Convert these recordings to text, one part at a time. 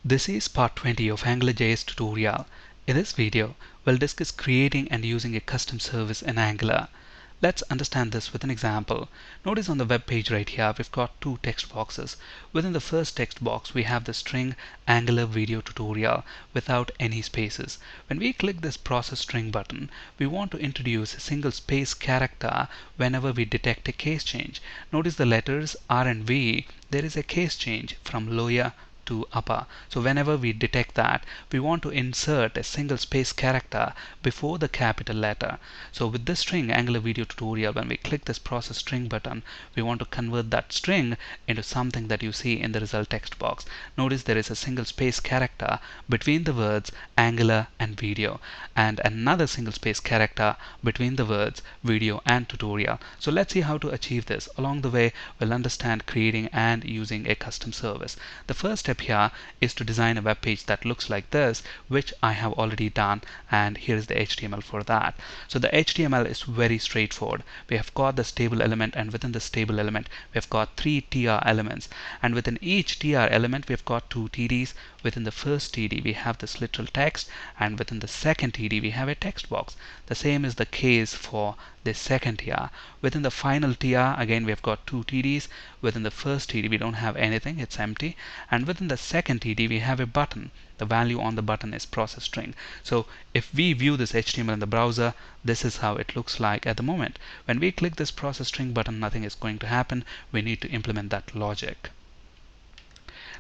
This is part 20 of AngularJS tutorial. In this video, we'll discuss creating and using a custom service in Angular. Let's understand this with an example. Notice on the web page right here, we've got two text boxes. Within the first text box, we have the string AngularVideoTutorial without any spaces. When we click this process string button, we want to introduce a single space character whenever we detect a case change. Notice the letters R and V, there is a case change from lower to upper. So whenever we detect that, we want to insert a single space character before the capital letter. So with this string AngularVideoTutorial, when we click this process string button, we want to convert that string into something that you see in the result text box. Notice there is a single space character between the words Angular and video, and another single space character between the words video and tutorial. So let's see how to achieve this. Along the way, we'll understand creating and using a custom service. The first step here is to design a web page that looks like this, which I have already done, and here is the HTML for that. So the HTML is very straightforward. We have got this table element, and within this table element we have got three tr elements, and within each tr element we have got two tds. Within the first td we have this literal text, and within the second td we have a text box. The same is the case for the second tr. Within the final tr, again we have got two tds. Within the first td we don't have anything, it's empty, and within the second td we have a button. The value on the button is process string. So if we view this HTML in the browser, this is how it looks like at the moment. When we click this process string button, nothing is going to happen. We need to implement that logic.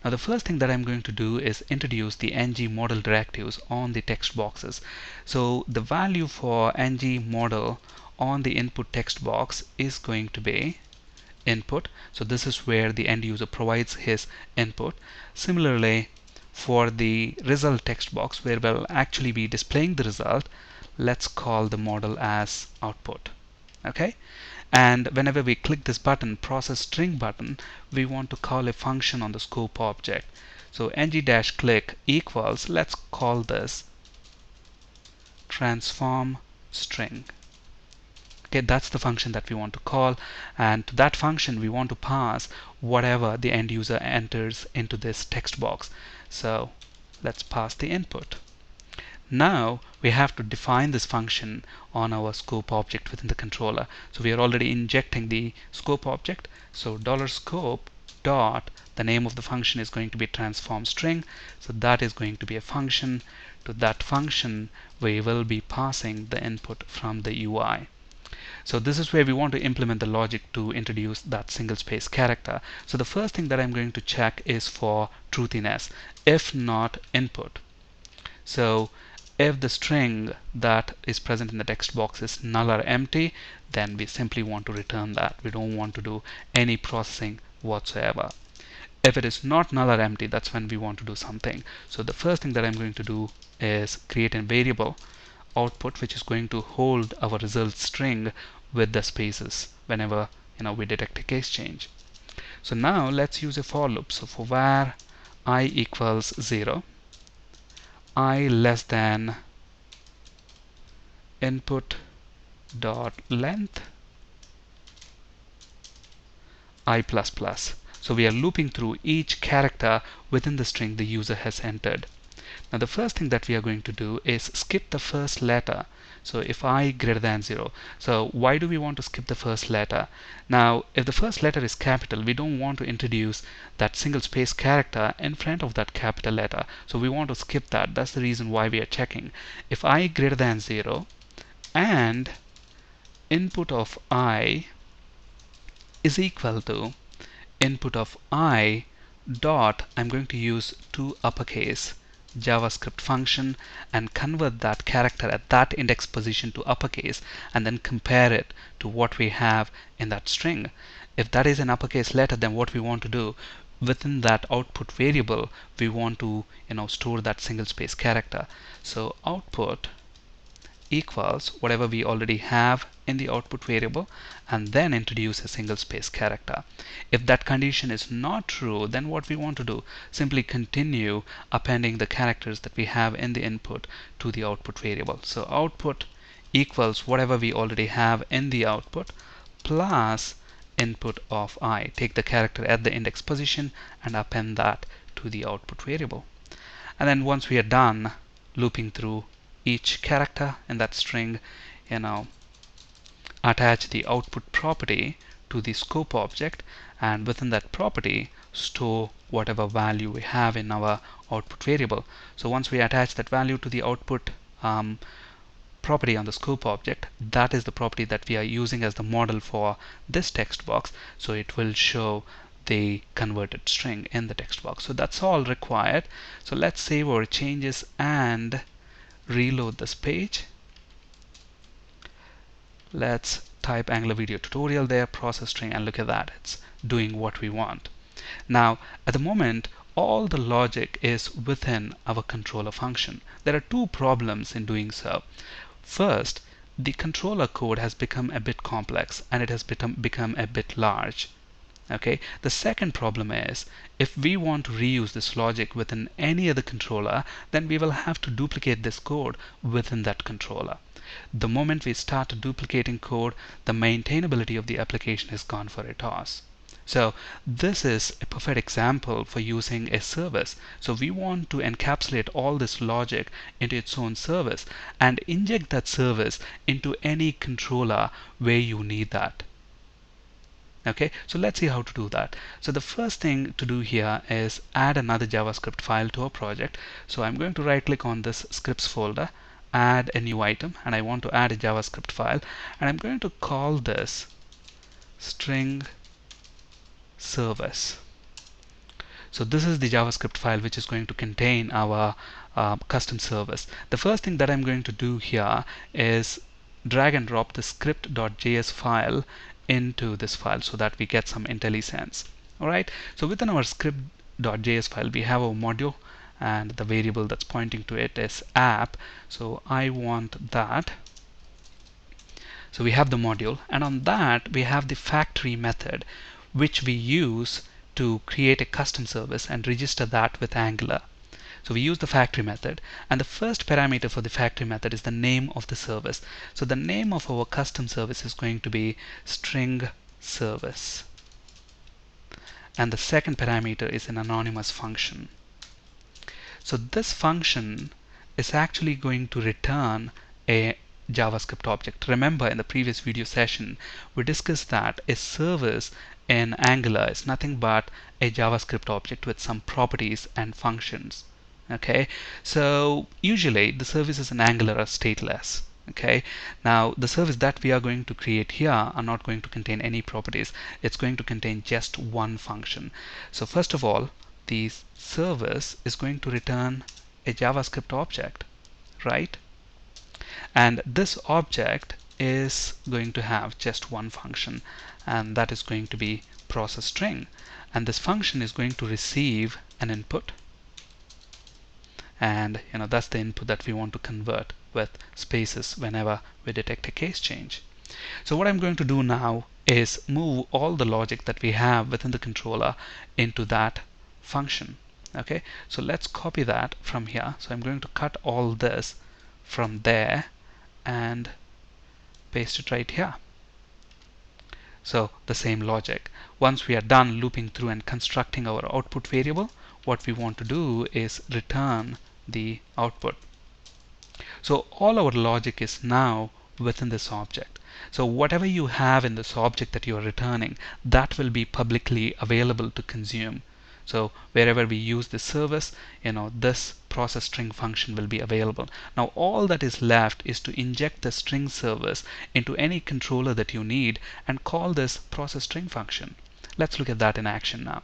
Now the first thing that I'm going to do is introduce the ngModule directives on the text boxes. So the value for ngModule on the input text box is going to be input. So this is where the end user provides his input. Similarly, for the result text box, where we'll actually be displaying the result, let's call the model as output. Okay, and whenever we click this button, process string button, we want to call a function on the scope object. So ng-click equals, let's call this transformString. Okay, that's the function that we want to call, and to that function we want to pass whatever the end user enters into this text box. So let's pass the input. Now we have to define this function on our scope object within the controller. So we are already injecting the scope object. So $scope dot, the name of the function is going to be transformString. So that is going to be a function. To that function we will be passing the input from the UI. So this is where we want to implement the logic to introduce that single space character. So the first thing that I'm going to check is for truthiness, if not input. So if the string that is present in the text box is null or empty, then we simply want to return that. We don't want to do any processing whatsoever. If it is not null or empty, that's when we want to do something. So the first thing that I'm going to do is create a variable output, which is going to hold our result string with the spaces whenever we detect a case change. So now let's use a for loop. So for var I equals 0, I less than input dot length I plus plus. So we are looping through each character within the string the user has entered. Now the first thing that we are going to do is skip the first letter. So if I greater than 0, so why do we want to skip the first letter? Now if the first letter is capital, we don't want to introduce that single space character in front of that capital letter. So we want to skip that. That's the reason why we are checking. If I greater than 0 and input of I is equal to input of I dot, I'm going to use two uppercase JavaScript function and convert that character at that index position to uppercase, and then compare it to what we have in that string. If that is an uppercase letter, then what we want to do within that output variable, we want to store that single space character. So output equals whatever we already have in the output variable, and then introduce a single space character. If that condition is not true, then what we want to do, simply continue appending the characters that we have in the input to the output variable. So output equals whatever we already have in the output plus input of I. Take the character at the index position and append that to the output variable. And then once we are done looping through each character in that string, attach the output property to the scope object, and within that property store whatever value we have in our output variable. So once we attach that value to the output property on the scope object, that is the property that we are using as the model for this text box, so it will show the converted string in the text box. So that's all required. So let's save our changes and reload this page. Let's type AngularVideoTutorial there, process string, and look at that, it's doing what we want. Now at the moment all the logic is within our controller function. There are two problems in doing so. First, the controller code has become a bit complex and it has become a bit large. Okay. The second problem is, if we want to reuse this logic within any other controller, then we will have to duplicate this code within that controller. The moment we start duplicating code, the maintainability of the application is gone for a toss. So this is a perfect example for using a service. So we want to encapsulate all this logic into its own service and inject that service into any controller where you need that. Okay, so let's see how to do that. So the first thing to do here is add another JavaScript file to our project. So I'm going to right click on this scripts folder, add a new item, and I want to add a JavaScript file, and I'm going to call this string service. So this is the JavaScript file which is going to contain our custom service. The first thing that I'm going to do here is drag and drop the Script.js file into this file so that we get some IntelliSense. Alright, so within our Script.js file we have our module, and the variable that's pointing to it is app. So I want that. So we have the module, and on that we have the factory method which we use to create a custom service and register that with Angular. So we use the factory method, and the first parameter for the factory method is the name of the service. So the name of our custom service is going to be string service, and the second parameter is an anonymous function. So this function is actually going to return a JavaScript object. Remember, in the previous video session we discussed that a service in Angular is nothing but a JavaScript object with some properties and functions. Okay, so usually the services in Angular are stateless. Okay, now the service that we are going to create here are not going to contain any properties. It's going to contain just one function. So first of all, the service is going to return a JavaScript object, right? And this object is going to have just one function, and that is going to be process string. And this function is going to receive an input, and that's the input that we want to convert with spaces whenever we detect a case change. So what I'm going to do now is move all the logic that we have within the controller into that function. Okay, so let's copy that from here. So I'm going to cut all this from there and paste it right here. So the same logic. Once we are done looping through and constructing our output variable, what we want to do is return the output. So all our logic is now within this object. So whatever you have in this object that you are returning, that will be publicly available to consume. So wherever we use this service, this process string function will be available. Now all that is left is to inject the string service into any controller that you need and call this process string function. Let's look at that in action now.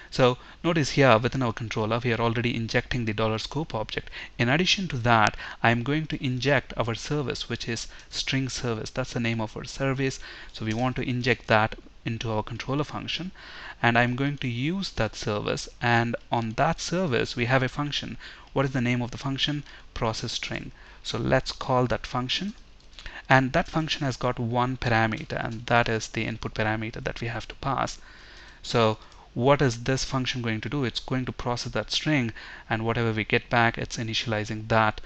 So notice here within our controller we are already injecting the $scope object. In addition to that, I am going to inject our service, which is string service. That's the name of our service. So we want to inject that into our controller function, and I'm going to use that service, and on that service we have a function. What is the name of the function? Process string. So let's call that function, and that function has got one parameter, and that is the input parameter that we have to pass. So what is this function going to do? It's going to process that string, and whatever we get back, it's initializing that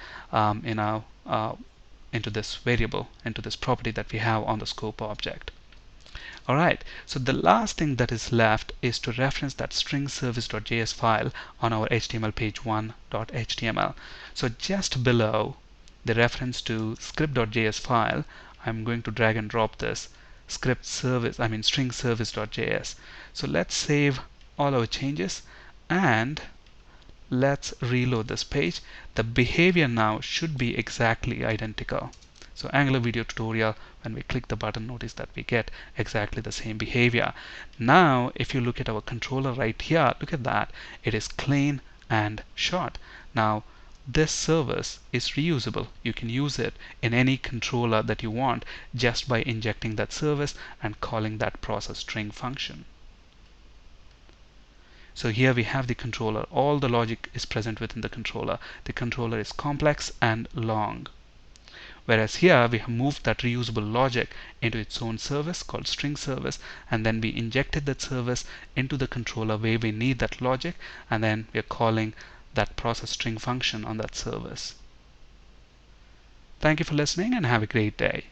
into this variable, into this property that we have on the scope object. Alright, so the last thing that is left is to reference that string service.js file on our HTML page 1.html. So just below the reference to script.js file, I'm going to drag and drop this string service.js. So let's save all our changes and let's reload this page. The behavior now should be exactly identical. So Angular video tutorial, when we click the button, notice that we get exactly the same behavior. Now if you look at our controller right here, look at that, it is clean and short. Now this service is reusable. You can use it in any controller that you want just by injecting that service and calling that process string function. So here we have the controller. All the logic is present within the controller. The controller is complex and long. Whereas here we have moved that reusable logic into its own service called string service, and then we injected that service into the controller where we need that logic, and then we are calling that process string function on that service. Thank you for listening and have a great day.